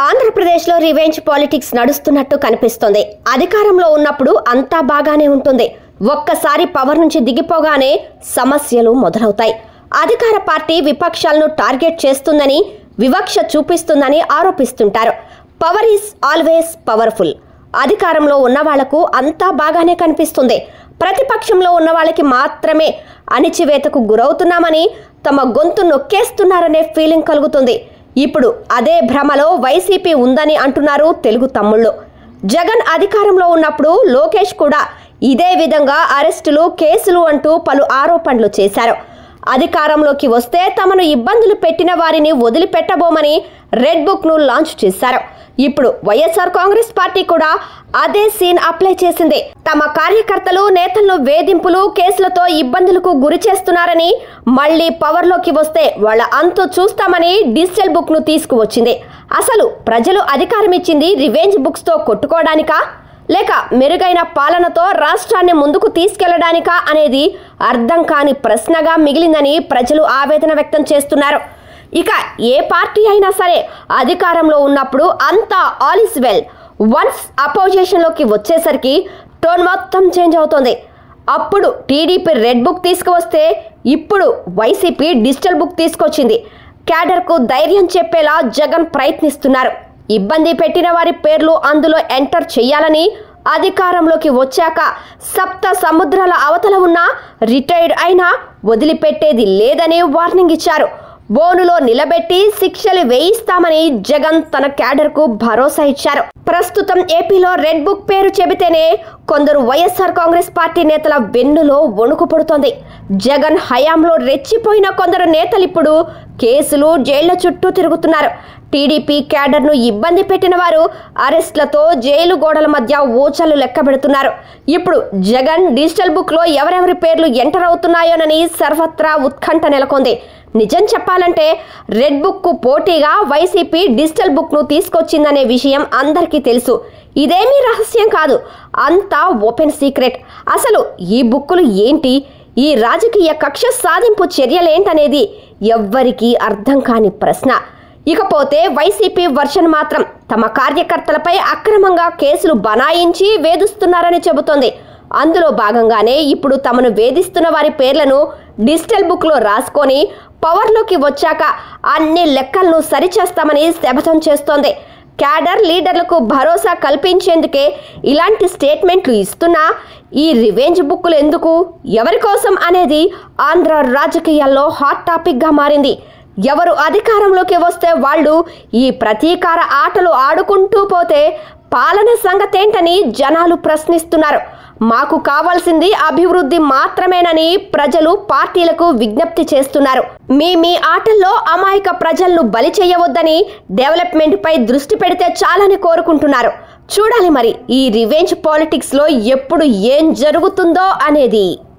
ఆంధ్రప్రదేశ్లో revenge politics నడుస్తున్నట్టు కనిపిస్తుంది. అధికారంలో ఉన్నప్పుడు అంతా బాగానే ఉంటుంది. ఒక్కసారి పవర్ నుంచి దిగిపోగానే సమస్యలు మొదలవుతాయి. అధికార పార్టీ విపక్షాలను టార్గెట్ చేస్తుందని, వివక్ష చూపిస్తుందని ఆరోపిస్తుంటారు. Power is always powerful. అధికారంలో ఉన్న వాళ్లకు అంతా బాగానే కనిపిస్తుంది. ప్రతిపక్షంలో ఉన్న వాళ్ళకి మాత్రమే అణిచివేతకు గురవుతున్నామని, తమ గొంతు నొక్కేస్తున్నారనే ఫీలింగ్ కలుగుతుంది. ఇప్పుడు అదే భ్రమలో వైసీపీ ఉందని అంటున్నారు తెలుగు తమ్ముళ్ళు. జగన్ అధికారంలో ఉన్నప్పుడు లోకేష్ కూడా ఇదే విధంగా అరెస్టులు, కేసులు అంటూ పలు ఆరోపణలు చేశారు. అధికారంలోకి వస్తే తమను ఇబ్బందులు పెట్టిన వారిని వదిలిపెట్టబోమని రెడ్ బుక్ను లాంచ్ చేశారు. ఇప్పుడు వైఎస్ఆర్ కాంగ్రెస్ పార్టీ కూడా అదే సీన్ అప్లై చేసింది. తమ కార్యకర్తలు, నేతలను వేధింపులు, కేసులతో ఇబ్బందులకు గురి చేస్తున్నారని, మళ్లీ పవర్లోకి వస్తే వాళ్ళ అంతు చూస్తామని డిజిటల్ బుక్ను తీసుకువచ్చింది. అసలు ప్రజలు అధికారం ఇచ్చింది రివెంజ్ బుక్స్తో కొట్టుకోవడానికా, లేక మెరుగైన పాలనతో రాష్ట్రాన్ని ముందుకు తీసుకెళ్లడానికా అనేది అర్థం కాని ప్రశ్నగా మిగిలిందని ప్రజలు ఆవేదన వ్యక్తం చేస్తున్నారు. ఇక ఏ పార్టీ అయినా సరే అధికారంలో ఉన్నప్పుడు అంతా ఆల్ ఇస్ వెల్. వన్స్ అపోజిషన్లోకి వచ్చేసరికి టోన్ మొత్తం చేంజ్ అవుతుంది. అప్పుడు టీడీపీ రెడ్ బుక్ తీసుకువస్తే ఇప్పుడు వైసీపీ డిజిటల్ బుక్ తీసుకొచ్చింది. క్యాడర్కు ధైర్యం చెప్పేలా జగన్ ప్రయత్నిస్తున్నారు. ఇబ్బంది పెట్టిన వారి పేర్లు అందులో ఎంటర్ చేయాలని, అధికారంలోకి వచ్చాక సప్త సముద్రాల అవతల ఉన్న రిటైర్డ్ అయినా వదిలిపెట్టేది లేదని వార్నింగ్ ఇచ్చారు. బోనులో నిలబెట్టి శిక్షలు వేయిస్తామని జగన్ తన క్యాడర్కు భరోసా ఇచ్చారు. ప్రస్తుతం ఏపీలో రెడ్ బుక్ పేరు చెబితేనే కొందరు వైఎస్ఆర్ కాంగ్రెస్ పార్టీ నేతల వెన్నులో వణుకు పుడుతోంది. జగన్ హయాంలో రెచ్చిపోయిన కొందరు నేతలు ఇప్పుడు కేసులు, జైళ్ల చుట్టూ తిరుగుతున్నారు. టీడీపీ క్యాడర్ను ఇబ్బంది పెట్టిన వారు అరెస్టులతో జైలు గోడల మధ్య ఊచలు లెక్కబెడుతున్నారు. ఇప్పుడు జగన్ డిజిటల్ బుక్లో ఎవరెవరి పేర్లు ఎంటర్ అవుతున్నాయోనని సర్వత్రా ఉత్కంఠ నెలకొంది. నిజం చెప్పాలంటే రెడ్ బుక్కు పోటీగా వైసీపీ డిజిటల్ బుక్ను తీసుకొచ్చిందనే విషయం అందరికీ తెలుసు. ఇదేమీ రహస్యం కాదు, అంతా ఓపెన్ సీక్రెట్. అసలు ఈ బుక్కులు ఏంటి, ఈ రాజకీయ కక్ష సాధింపు చర్యలేంటనేది ఎవ్వరికీ అర్థం కాని ప్రశ్న. ఇకపోతే వైసీపీ వర్షన్ మాత్రం తమ కార్యకర్తలపై అక్రమంగా కేసులు బనాయించి వేధిస్తున్నారని చెబుతోంది. అందులో భాగంగానే ఇప్పుడు తమను వేధిస్తున్న వారి పేర్లను డిజిటల్ బుక్లో రాసుకొని పవర్లోకి వచ్చాక అన్ని లెక్కలను సరిచేస్తామని శపథం చేస్తోంది. క్యాడర్ లీడర్లకు భరోసా కల్పించేందుకే ఇలాంటి స్టేట్మెంట్లు ఇస్తున్నా ఈ రివెంజ్ బుక్కులు ఎందుకు, ఎవరి కోసం అనేది ఆంధ్ర రాజకీయాల్లో హాట్ టాపిక్గా మారింది. ఎవరు అధికారంలోకి వస్తే వాళ్ళు ఈ ప్రతీకార ఆటలు ఆడుకుంటూ పోతే పాలన సంగతేంటని జనాలు ప్రశ్నిస్తున్నారు. మాకు కావాల్సింది అభివృద్ధి మాత్రమేనని ప్రజలు పార్టీలకు విజ్ఞప్తి చేస్తున్నారు. మీ ఆటల్లో అమాయక ప్రజలను బలి చేయవద్దని, డెవలప్మెంట్ పై దృష్టి పెడితే చాలని కోరుకుంటున్నారు. చూడాలి మరి ఈ రివెంజ్ పాలిటిక్స్లో ఎప్పుడు ఏం జరుగుతుందో అనేది.